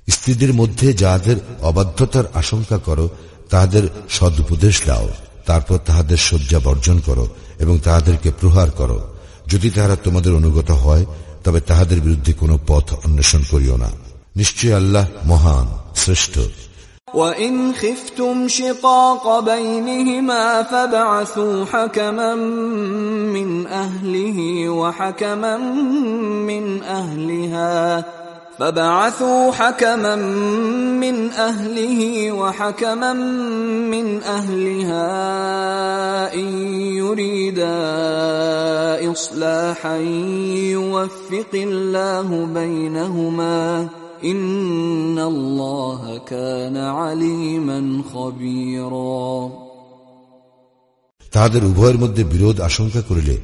B: স্ত্রীদের মধ্যে যাহাদের অবাধ্যতার আশঙ্কা করো তাহাদের সদুপদেশ দাও, তারপর তাহাদের শয্যা বর্জন করো এবং তাহাদেরকে প্রহার করো। যদি তাহারা তোমাদের অনুগত হয় তবে তাহাদের বিরুদ্ধে কোনো পথ অন্বেষণ করিও না। নিশ্চয় আল্লাহ মহান, শ্রেষ্ঠ।
A: وَإِنْ خِفْتُمْ شِقَاقَ بَيْنِهِمَا فَابْعَثُوا حَكَمًا مِّنْ أَهْلِهِ وَحَكَمًا مِّنْ أَهْلِهَا فَبَعَثُوا حَكَمًا مِّنْ أَهْلِهِ وَحَكَمًا مِّنْ أَهْلِهَا إِنْ يُرِيدَا إِصْلَاحًا يُوَفِّقِ اللَّهُ بَيْنَهُمَا إِنَّ اللَّهَ كَانَ عَلِيمًا خَبِيرًا।
B: তাহাদের উভয়ের মধ্যে বিরোধ আশঙ্কা করিলে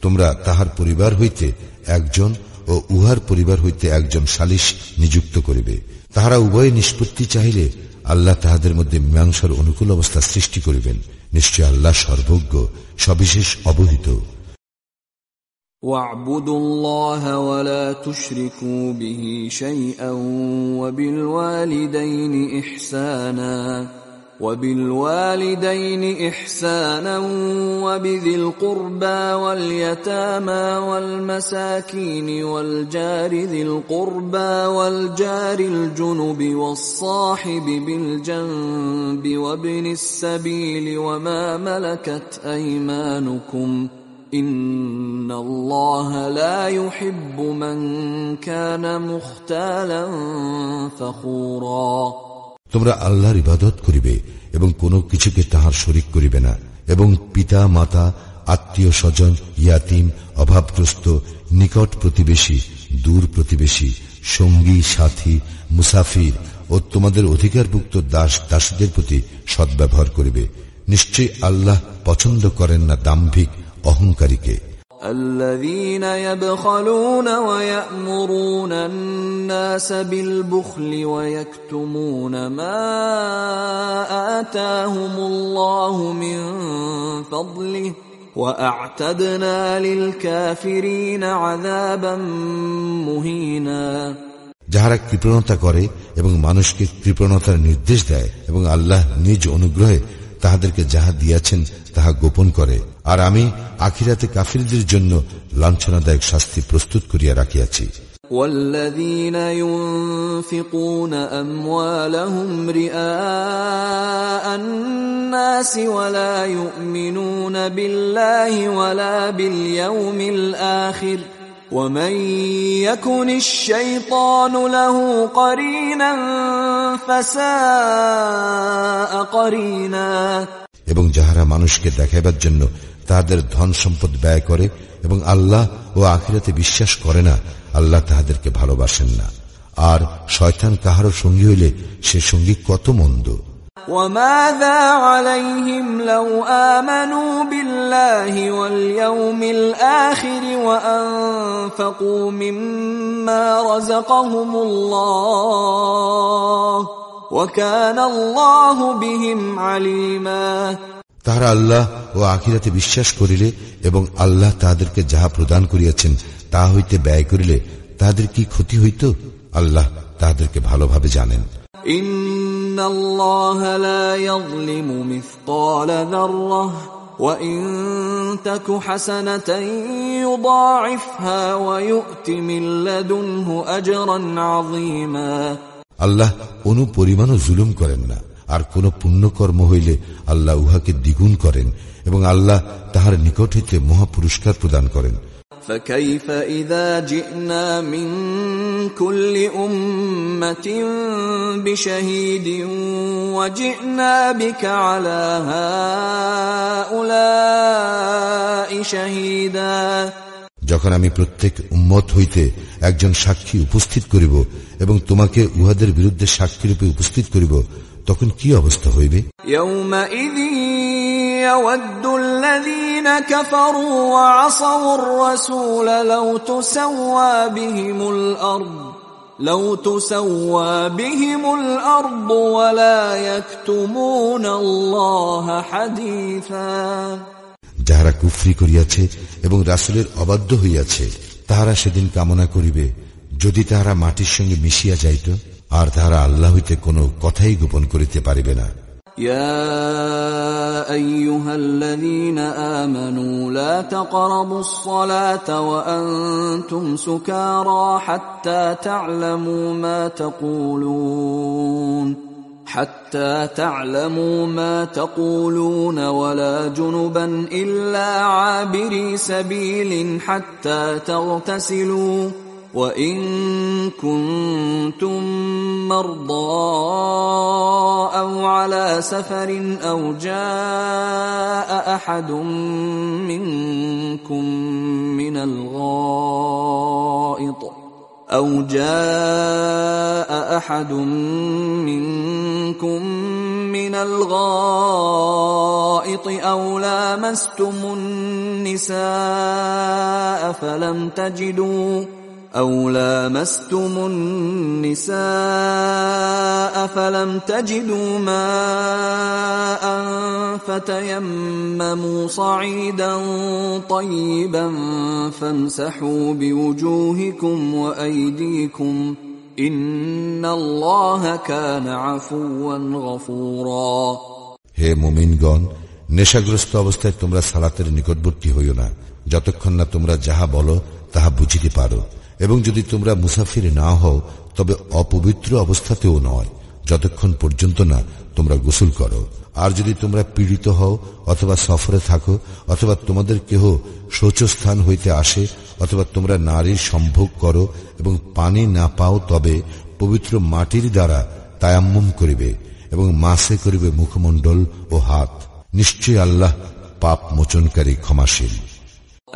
B: তোমরা তাহার পরিবার হইতে একজন ও উহার পরিবার হইতে একজন সালিস নিযুক্ত করিবে। তাহারা উভয়ে নিষ্পত্তি চাহিলে আল্লাহ তাহাদের মধ্যে মীমাংসার অনুকূল অবস্থা সৃষ্টি করিবেন। নিশ্চয় আল্লাহ সর্বজ্ঞ, সবিশেষ অবহিত।
A: وَاعْبُدُوا اللَّهَ وَلَا تُشْرِكُوا بِهِ شَيْئًا وَبِالْوَالِدَيْنِ إِحْسَانًا وَبِذِي الْقُرْبَى وَالْيَتَامَى وَالْمَسَاكِينِ وَالْجَارِ ذِي الْقُرْبَى وَالْجَارِ الْجُنُبِ وَالصَّاحِبِ بِالْجَنبِ وَابْنِ السَّبِيلِ وَمَا مَلَكَتْ أَيْمَانُكُمْ إِنَّ اللَّهَ لَا يُحِبُّ مَنْ كَانَ مُخْتَالًا فَخُورًا।
B: তোমরা আল্লাহর ইবাদত করিবে এবং কোনো কিছুকে তাহার শরীক করিবে না, এবং পিতা মাতা, আত্মীয় স্বজন, ইয়াতিম, অভাবগ্রস্ত, নিকট প্রতিবেশী, দূর প্রতিবেশী, সঙ্গী সাথী, মুসাফির ও তোমাদের অধিকারভুক্ত দাস দাসীদের প্রতি সদ্ব্যবহার করিবে। নিশ্চয়ই আল্লাহ পছন্দ করেন না দাম্ভিক, অহংকারীকে।
A: الذين يبخلون ويأمرون الناس بالبخل ويكتمون ما آتاهم الله من فضله وأعتدنا للكافرين عذابا مهينا।
B: যাহারা কৃপণতা করে এবং মানুষকে কৃপণতার নির্দেশ দেয় এবং আল্লাহ নিজ অনুগ্রহে তাহাদেরকে যাহা দিয়াছেন তাহা গোপন করে, আর আমি আখিরাতে কাফিরদের জন্য লাঞ্ছনাদায়ক শাস্তি প্রস্তুত করিয়া রাখিয়াছি।
A: والذين ينفقون أموالهم رئاء الناس ولا يؤمنون بالله ولا باليوم الآخر ومن يكن الشيطان له قرينا فساء قرينا।
B: এবং যাহারা মানুষকে দেখাইবার জন্য তাহাদের ধন সম্পদ ব্যয় করে এবং আল্লাহ ও আখিরাতে বিশ্বাস করে না, আল্লাহ তাহাদেরকে ভালোবাসেন না। আর শয়তান কাহারও সঙ্গী হইলে সে সঙ্গী কত মন্দ।
A: وَمَاذَا عَلَيْهِمْ لَوْ آمَنُوا بِاللَّهِ وَالْيَوْمِ الْآخِرِ وَأَنفَقُوا مِمَّا رَزَقَهُمُ اللَّهُ وَكَانَ اللَّهُ بِهِمْ عَلِيمًا।
B: তাহারা আল্লাহ ও আখিরাতে বিশ্বাস করিলে এবং আল্লাহ তাহাদেরকে যাহা প্রদান করিয়াছেন তাহা হইতে ব্যয় করিলে তাহাদের কি ক্ষতি হইত, আল্লাহ তাহাদেরকে ভালোভাবে জানেন।
A: إِنَّ اللَّهَ لَا يَظْلِمُ مِثْقَالَ ذَرَّةٍ وَإِن تَكُ حَسَنَةً يُضَاعِفْهَا وَيُؤْتِ مِن لَّدُنْهُ أَجْرًا عَظِيمًا।
B: আল্লাহ কোন পরিমাণও জুলুম করেন না, আর কোন পুণ্যকর্ম হইলে আল্লাহ উহাকে দ্বিগুণ করেন এবং আল্লাহ তাহার নিকট হইতে মহা পুরস্কার প্রদান করেন।
A: فكيف إذا جئنا من كل أمة بشهيد وجئنا بك على هؤلاء شهيدا।
B: যখন আমি প্রত্যেক উম্মত হইতে একজন সাক্ষী উপস্থিত করিব এবং তোমাকে উহাদের বিরুদ্ধে সাক্ষীরূপে উপস্থিত করিব, তখন কি অবস্থা হইবে?
A: يود الذين كفروا وعصوا الرسول لو تسوى بهم الأرض ولا يكتمون الله حديثا।
B: যাহারা কুফরি করিয়াছে এবং রাসূলের অবাধ্য হইয়াছে, তাহারা সেদিন কামনা করিবে যদি তাহারা মাটির সঙ্গে মিশিয়া যাইত, আর তাহারা আল্লাহ হইতে কোনো কথাই গোপন করিতে পারিবে না।
A: يا أيها الذين آمنوا لا تقربوا الصلاة وأنتم سكارى حتى تعلموا ما تقولون ولا جنبا إلا عابري سبيل حتى تغتسلوا وَإِن كُنتُم مَّرْضَىٰ أَوْ عَلَىٰ سَفَرٍ أَوْ جَاءَ أَحَدٌ مِّنكُم من الغائط أو لامستم النساء فلم تجدوا ماء فتيمموا صعيدا طيبا فامسحوا بوجوهكم وأيديكم إن الله كان عفوا غفورا।
B: হে মুমিনগণ, নেশাগ্রস্ত অবস্থায় তোমরা সালাতের নিকটবর্তী হইও না যতক্ষণ না তোমরা যাহা বলো তাহা বুঝিতে পারো, এবং যদি তোমরা মুসাফির না হও তবে অপবিত্র অবস্থাতেও নয় যতক্ষণ পর্যন্ত না তোমরা গোসল করো। আর যদি তোমরা পীড়িত হও অথবা সফরে থাকো অথবা তোমাদের কেহ শৌচস্থান হইতে আসে অথবা তোমরা নারীর সম্ভোগ করো এবং পানি না পাও, তবে পবিত্র মাটির দ্বারা তায়াম্মুম করিবে এবং মাসে করিবে মুখমণ্ডল ও হাত। নিশ্চয় আল্লাহ পাপ মোচনকারী ক্ষমাশীল।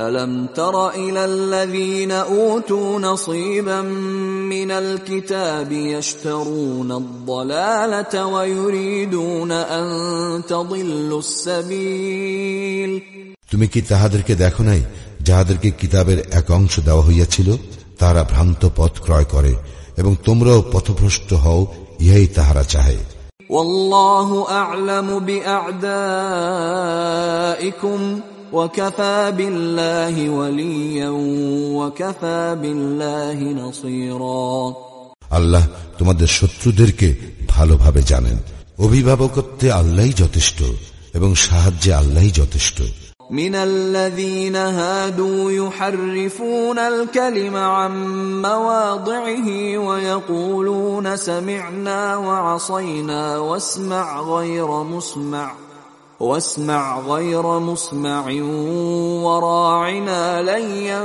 A: ألم تر إلى الذين أوتوا نصيبا من الكتاب يشترون الضلالة ويريدون أن تضلوا السبيل।
B: তুমি কি তাহাদেরকে দেখো নাই যাহাদেরকে কিতাবের এক অংশ দেওয়া হইয়াছিল, তাহারা ভ্রান্ত পথ ক্রয় করে এবং তোমরাও পথভ্রষ্ট হও, ইহাই তাহারা চাহে।
A: والله أعلم بأعدائكم وكفى بالله وليا وكفى بالله نصيرا।
B: আল্লাহ তোমাদের শত্রুদেরকে ভালোভাবে জানেন। অভিভাবকত্বে আল্লাহই যথেষ্ট এবং সাহায্যে আল্লাহই যথেষ্ট।
A: من الذين هادوا يحرفون الكلم عن مواضعه ويقولون سمعنا وعصينا واسمع غير مسمع وراعنا ليا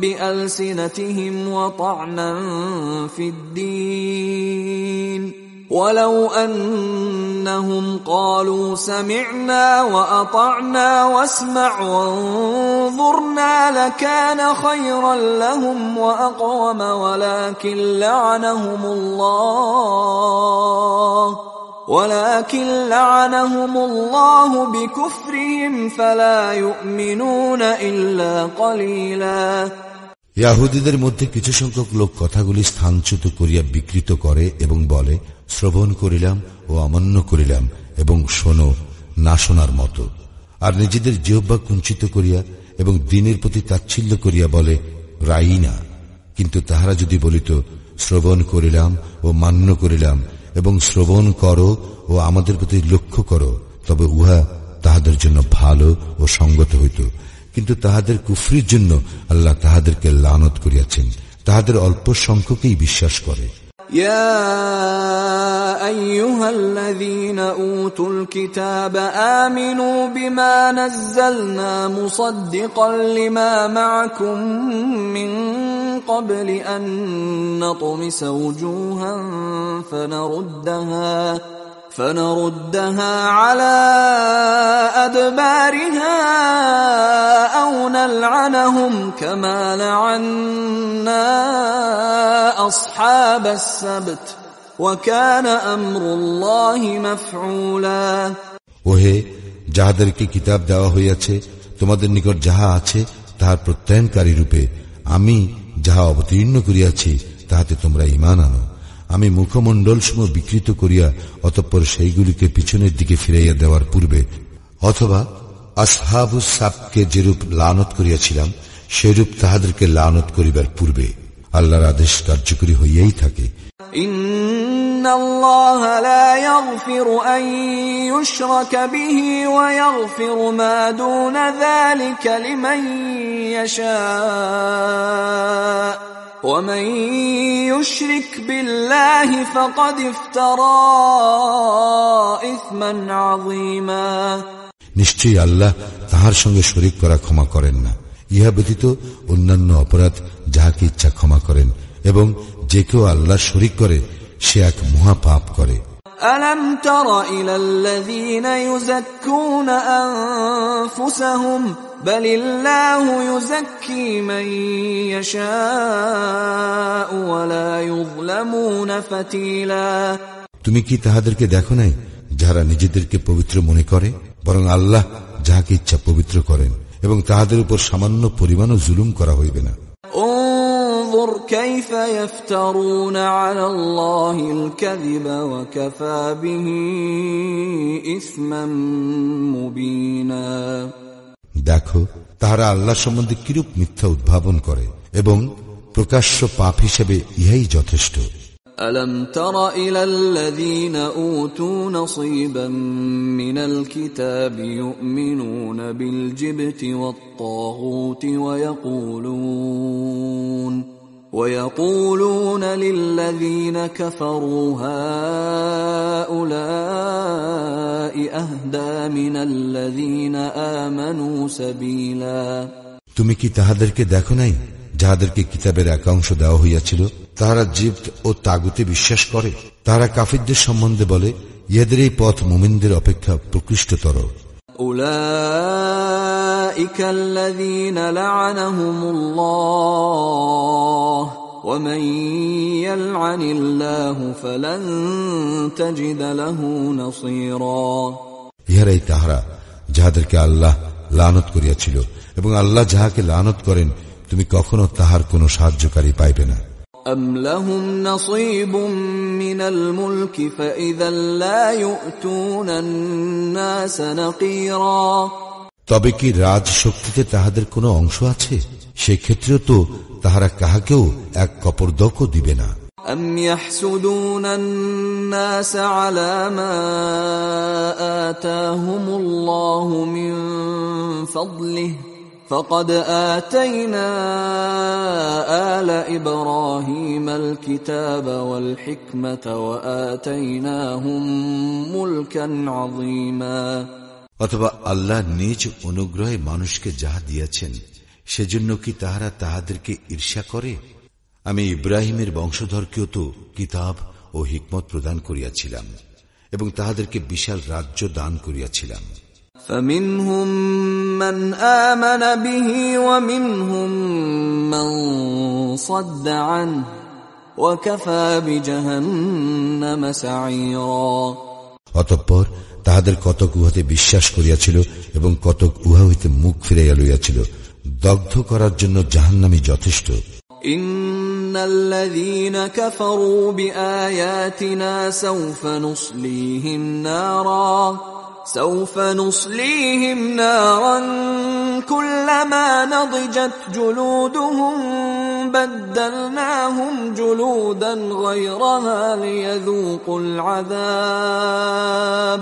A: بألسنتهم وطعنا في الدين ولو أنهم قالوا سمعنا وأطعنا واسمع وانظرنا لكان خيرا لهم وأقوم ولكن لعنهم الله بكفرهم فلا يؤمنون إلا قليلا।
B: ইয়াহুদীদের মধ্যে কিছু সংখ্যক লোক কথাগুলি স্থানচ্যুত করিয়া বিকৃত করে এবং বলে, শ্রবণ করিলাম ও অমান্য করিলাম এবং শোনো না শোনার মতো। আর নিজেদের জিহ্বা কুঞ্চিত করিয়া এবং দ্বীনের প্রতি তাচ্ছিল্য করিয়া বলে, রাইনা। কিন্তু তাহারা যদি বলিত, শ্রবণ করিলাম ও মান্য করিলাম এবং শ্রবণ করো ও আমাদের প্রতি লক্ষ্য করো, তবে উহা তাহাদের জন্য ভালো ও সঙ্গত হইত। কিন্তু তাহাদের কুফরির জন্য আল্লাহ তাহাদেরকে লানত করিয়াছেন। তাহাদের অল্প সংখ্যকেই বিশ্বাস করে।
A: يا أيها الذين أوتوا الكتاب آمنوا بما نزلنا مصدقا لما معكم من قبل أن نطمس وجوها فنردها على أدبارها أو نلعنها لعنهم كما لعنا أصحاب السبت وكان أمر الله مفعولا
B: ওহে যাহাদেরকে কিতাব দেওয়া হইয়াছে তোমাদের নিকট যাহা আছে তাহার প্রত্যয়নকারী রূপে আমি যাহা অবতীর্ণ করিয়াছি তাহাতে তোমরা ঈমান আনো। আমি মুখমণ্ডল সমূহ বিকৃত করিয়া অতঃপর সেইগুলিকে পিছনের দিকে ফিরাইয়া দেওয়ার পূর্বে অথবা আসহাবুস সাবতকে যেরূপ লানত করিয়াছিলাম সেরূপ তাহাদেরকে লানত করিবার পূর্বে আল্লাহর আদেশ কার্যকরী হইয়াই থাকে।
A: ইন্নাল্লাহা লা ইয়াগফিরু আন ইউশরাকা বিহি ওয়া ইয়াগফিরু মা দুনা যালিকা লিমান ইয়াশা ওয়া মান ইউশরিক বিল্লাহি ফাকাদ ইফতারা ইসমান আযীমা।
B: নিশ্চয়ই আল্লাহ তাহার সঙ্গে শরীক করা ক্ষমা করেন না, ইহা ব্যতীত অন্যান্য অপরাধ যাহাকে ইচ্ছা ক্ষমা করেন, এবং যে কেউ আল্লাহ শরীক করে সে এক মহা পাপ করে।
A: আলাম তারা ইলাল্লাযীনা ইউযাক্কুনা আনফুসাহুম বালিল্লাহু ইউযাক্কি মান ইয়াশাউ ওয়া লা ইউযলামুনা ফাতিলা।
B: তুমি কি তাহাদেরকে দেখো নাই যারা নিজেদেরকে পবিত্র মনে করে? বরং আল্লাহ যাহাকে ইচ্ছা পবিত্র করেন এবং তাহাদের উপর সামান্য পরিমাণও জুলুম করা হইবে না।
A: انظر كيف يفترون على الله الكذب وكفى به إثما مبينا।
B: দেখো তাহারা আল্লাহ সম্বন্ধে কিরূপ মিথ্যা উদ্ভাবন করে এবং প্রকাশ্য পাপ হিসেবে ইহাই যথেষ্ট।
A: ألم تر إلى الذين أوتوا نصيبا من الكتاب يؤمنون بالجبت والطاغوت ويقولون للذين كفروا هؤلاء أهدى من الذين آمنوا سبيلا।
B: তুমি কি তাহাদেরকে দেখো নাই যাহাদেরকে কিতাবের একাংশ দেওয়া হইয়াছিল তাহারা জিবত ও তাগুতে বিশ্বাস করে? তাহারা কাফিরদের সম্বন্ধে বলে ইহাদের এই পথ মুমিনদের অপেক্ষা প্রকৃষ্টতর।
A: উলাইকা আল্লাযীনা লা'আনাহুমুল্লাহ ওয়া মান ইয়াল'আনিল্লাহু ফালান তাজিদা লাহু নাসীরা।
B: ইহারাই তাহারা যাহাদেরকে আল্লাহ লানত করিয়াছিল, এবং আল্লাহ যাহাকে লানত করেন তুমি কখনো তাহার কোন সাহায্যকারী পাইবে না।
A: أم لهم نصيب من الملك فإذا لا يؤتون الناس نقيرا।
B: তবে কি রাজ শক্তিতে তাহাদের কোনো অংশ আছে? সেক্ষেত্রেও তো তাহারা কাহাকেও এক কপর্দকও দিবে না।
A: أم يحسدون الناس على ما آتاهم الله من فضله فقد آتينا آل إبراهيم الكتاب والحكمة وآتيناهم ملكا عظيما।
B: অথবা আল্লাহ নিজ অনুগ্রহে মানুষকে যাহা দিয়েছেন সেজন্য কি তাহারা তাহাদেরকে ঈর্ষা করে? আমি ইব্রাহিমের বংশধরকেও তো কিতাব ও হিকমত প্রদান করিয়াছিলাম এবং তাহাদেরকে বিশাল রাজ্য দান করিয়াছিলাম।
A: فمنهم من آمن به ومنهم من صد عنه وكفى بجهنم سعيرا।
B: অতঃপর তাহাদের কতক উহাতে বিশ্বাস করিয়াছিল এবং কতক উহা হইতে মুখ ফিরাইয়া লইয়াছিল। দগ্ধ করার জন্য জাহান্নামই যথেষ্ট।
A: ইন্নাল্লাযীনা কাফারু বিআয়াতিনা سوف نصليهم نارا كلما نضجت جلودهم بدلناهم جلودا غيرها ليذوقوا العذاب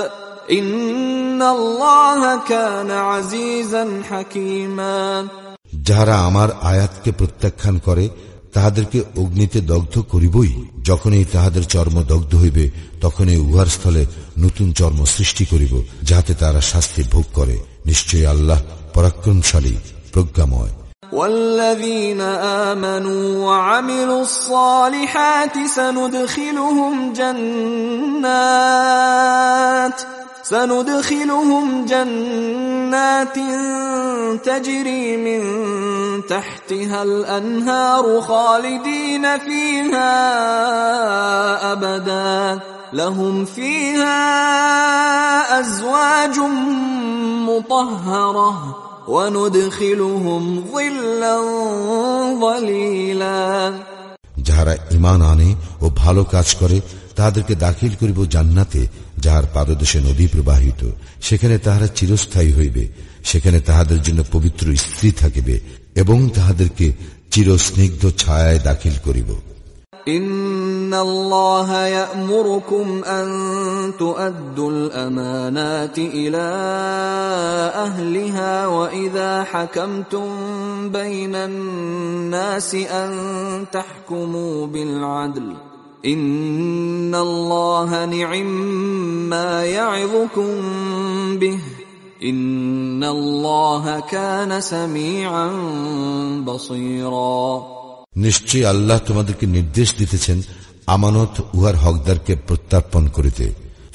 A: إن الله كان عزيزا حكيما।
B: যাহারা আমার আয়াতকে প্রত্যাখ্যান করে তাহাদেরকে অগ্নিতে দগ্ধ করিবই। যখনই তাহাদের চর্ম দগ্ধ হইবে তখনই উহার স্থলে নতুন চর্ম সৃষ্টি করিব, যাহাতে তারা শাস্তি ভোগ করে। নিশ্চয়ই আল্লাহ পরাক্রমশালী, প্রজ্ঞাময়।
A: والذين آمنوا وعملوا الصالحات سندخلهم جنات تجري من تحتها الأنهار خالدين فيها أبدا لهم فيها أزواج مطهرة وندخلهم ظلا ظليلا।
B: যাহারা ঈমান আনে ও ভালো কাজ করে তাদেরকে দাখিল করিব জান্নাতে, যাহার পাদদেশে নদী প্রবাহিত, সেখানে তাহারা চিরস্থায়ী হইবে। সেখানে তাহাদের জন্য পবিত্র স্ত্রী থাকিবে এবং তাহাদেরকে চিরস্নিগ্ধ ছায়ায় দাখিল করিব।
A: ইন্নাল্লাহা ইয়া'মুরুকুম আন তু'আদ্দুল আমানাতি ইলা আহলিহা ওয়া ইযা হাকামতুম বাইনান নাসি আন তাহকুমু বিল আদল ইন্নাল্লাহা নি'ম্মা ইয়া'যুকুম বিহি ইন্নাল্লাহা কানা সামিআন বাসীরা।
B: নিশ্চয়ই আল্লাহ তোমাদেরকে নির্দেশ দিতেছেন আমানত উহার হকদারকে প্রত্যর্পণ করিতে।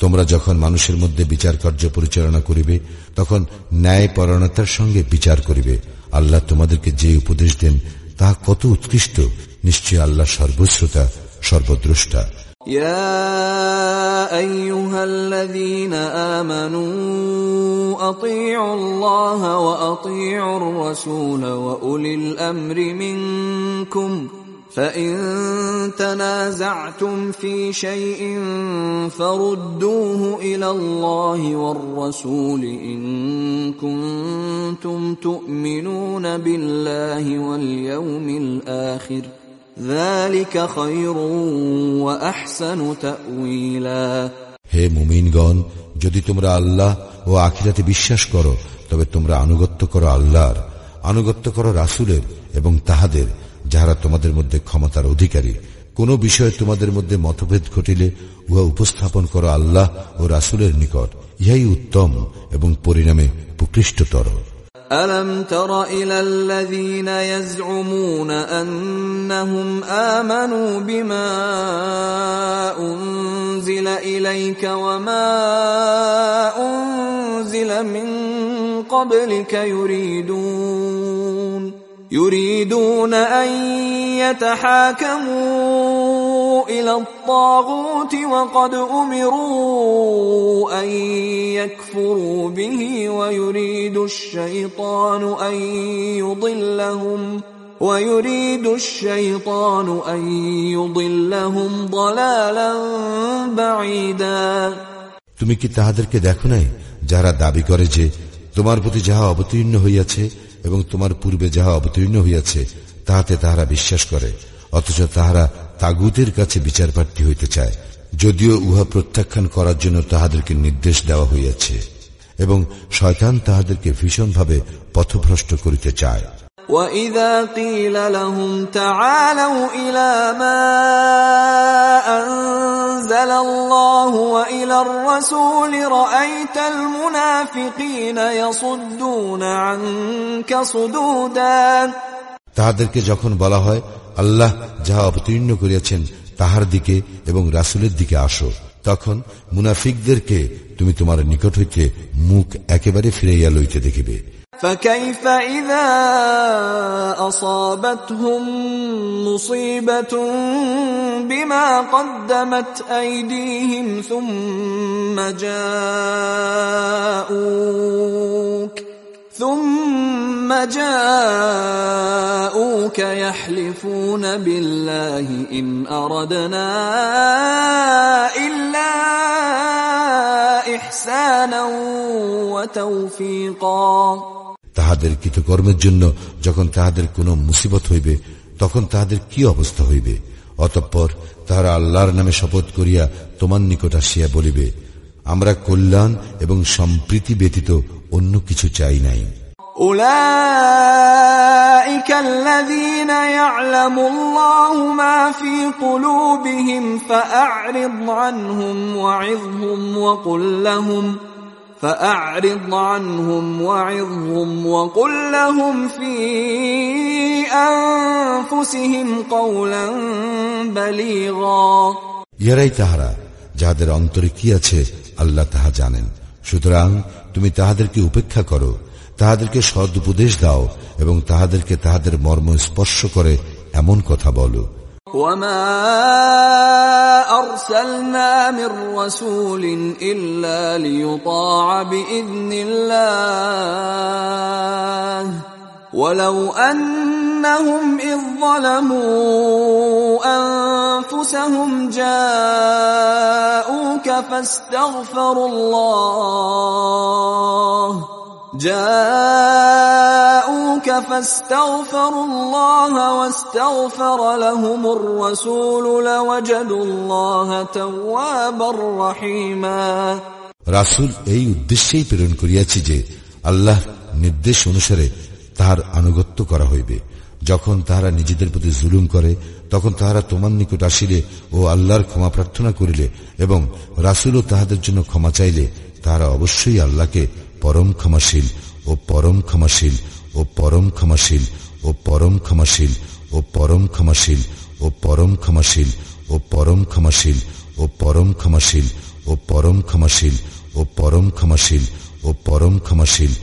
B: তোমরা যখন মানুষের মধ্যে বিচার কার্য পরিচালনা করিবে তখন ন্যায়পরায়ণতার সঙ্গে বিচার করিবে। আল্লাহ তোমাদেরকে যে উপদেশ দেন তাহা কত উৎকৃষ্ট। নিশ্চয়ই আল্লাহ সর্বশ্রোতা, সর্বদ্রষ্টা।
A: ইয়া আইয়ুহাল্লাযীনা আমানু আতিউল্লাহা ওয়া আতিউর রাসূল ওয়া উলিল আমরি মিনকুম فإن تنازعتم في شيء فردوه إلى الله والرسول إن كنتم تؤمنون بالله واليوم الآخر ذلك خير وأحسن تأويلا।
B: হে মুমিনগণ, যদি তোমরা আল্লাহ ও আখিরাতে বিশ্বাস করো তবে তোমরা আনুগত্য করো আল্লাহর, আনুগত্য করো রাসূলের এবং তাহাদের যাহারা তোমাদের মধ্যে ক্ষমতার অধিকারী। কোন বিষয়ে তোমাদের মধ্যে মতভেদ ঘটিলে উহা উপস্থাপন করো আল্লাহ ও রাসূলের নিকট, ইহাই উত্তম এবং পরিণামে প্রকৃষ্টতর।
A: ألم تر إلى الذين يزعمون أنهم آمنوا بما أنزل إليك وما أنزل من قبلك يريدون أن يتحاكموا إلى الطاغوت وقد أمروا أن يكفروا به ويريد الشيطان أن يضلهم ضلالا بعيدا।
B: তুমি কি তাহাদেরকে দেখো নাই যারা দাবি করে যে তোমার প্রতি যাহা অবতীর্ণ হইয়াছে এবং তোমার পূর্বে যাহা অবতীর্ণ হইয়াছে তাহাতে তাহারা বিশ্বাস করে, অথচ তাহারা তাগুতের কাছে বিচারপ্রার্থী হইতে চায়, যদিও উহা প্রত্যাখ্যান করার জন্য তাহাদেরকে নির্দেশ দেওয়া হইয়াছে এবং শয়তান তাহাদেরকে ভীষণভাবে পথভ্রষ্ট করিতে চায়।
A: وَإِذَا قِيلَ لَهُمْ تَعَالَوْا إِلَى مَا أَنزَلَ اللَّهُ وَإِلَى الرَّسُولِ رَأَيْتَ الْمُنَافِقِينَ يَصُدُّونَ عَنكَ صُدُودًا।
B: তাহাদেরকে যখন বলা হয় আল্লাহ যাহা অবতীর্ণ করিয়াছেন তাহার দিকে এবং রাসূলের দিকে আসো, তখন মুনাফিকদেরকে তুমি তোমার নিকট হইতে মুখ একেবারে ফিরাইয়া লইতে দেখিবে।
A: فكيف إذا أصابتهم مصيبة بما قدمت أيديهم ثم جاءوك يحلفون بالله إن أردنا إلا إحسانا وتوفيقا।
B: তাহাদের কৃতকর্মের জন্য যখন তাহাদের কোন মুসিবত হইবে তখন তাহাদের কি অবস্থা হইবে? অতঃপর তাহারা আল্লাহর নামে শপথ করিয়া তোমার নিকট আসিয়া বলিবে, আমরা কল্যাণ এবং সম্প্রীতি ব্যতীত অন্য কিছু চাই নাই।
A: أولئك الذين يعلم الله ما في قلوبهم فأعرض عنهم وقل لهم في أنفسهم قولا بليغا।
B: ইহারাই তাহারা যাহাদের অন্তরে কি আছে আল্লাহ তাহা জানেন, সুতরাং তুমি তাহাদেরকে উপেক্ষা করো, তাহাদেরকে সৎ উপদেশ দাও এবং তাহাদেরকে তাহাদের মর্ম স্পর্শ করে এমন কথা বলো।
A: وَمَا أَرْسَلْنَا مِن رَّسُولٍ إِلَّا لِيُطَاعَ بِإِذْنِ اللَّهِ وَلَوْ أَنَّهُمْ إِذ ظَّلَمُوا أَنفُسَهُمْ جَاءُوكَ فاستغفروا الله واستغفر لهم الرسول لوجدوا الله توابا رحيما।
B: রাসূল এই উদ্দেশ্যেই প্রেরণ করিয়াছি যে আল্লাহ নির্দেশ অনুসারে তাহার আনুগত্য করা হইবে। যখন তাহারা নিজেদের প্রতি জুলুম করে তখন তাহারা তোমার নিকট আসিলে ও আল্লাহর ক্ষমা প্রার্থনা করিলে এবং রাসূলও তাহাদের জন্য ক্ষমা চাইলে, তাহারা অবশ্যই আল্লাহকে পরম ক্ষমাশীল ও পরম ক্ষমাশীল ও পরম ক্ষমাশীল ও পরম ক্ষমাশীল ও পরম ক্ষমাশীল ও পরম ক্ষমাশীল ও পরম ক্ষমাশীল ও পরম ক্ষমাশীল ও পরম ক্ষমাশীল ও পরম ক্ষমাশীল ও পরম ক্ষমাশীল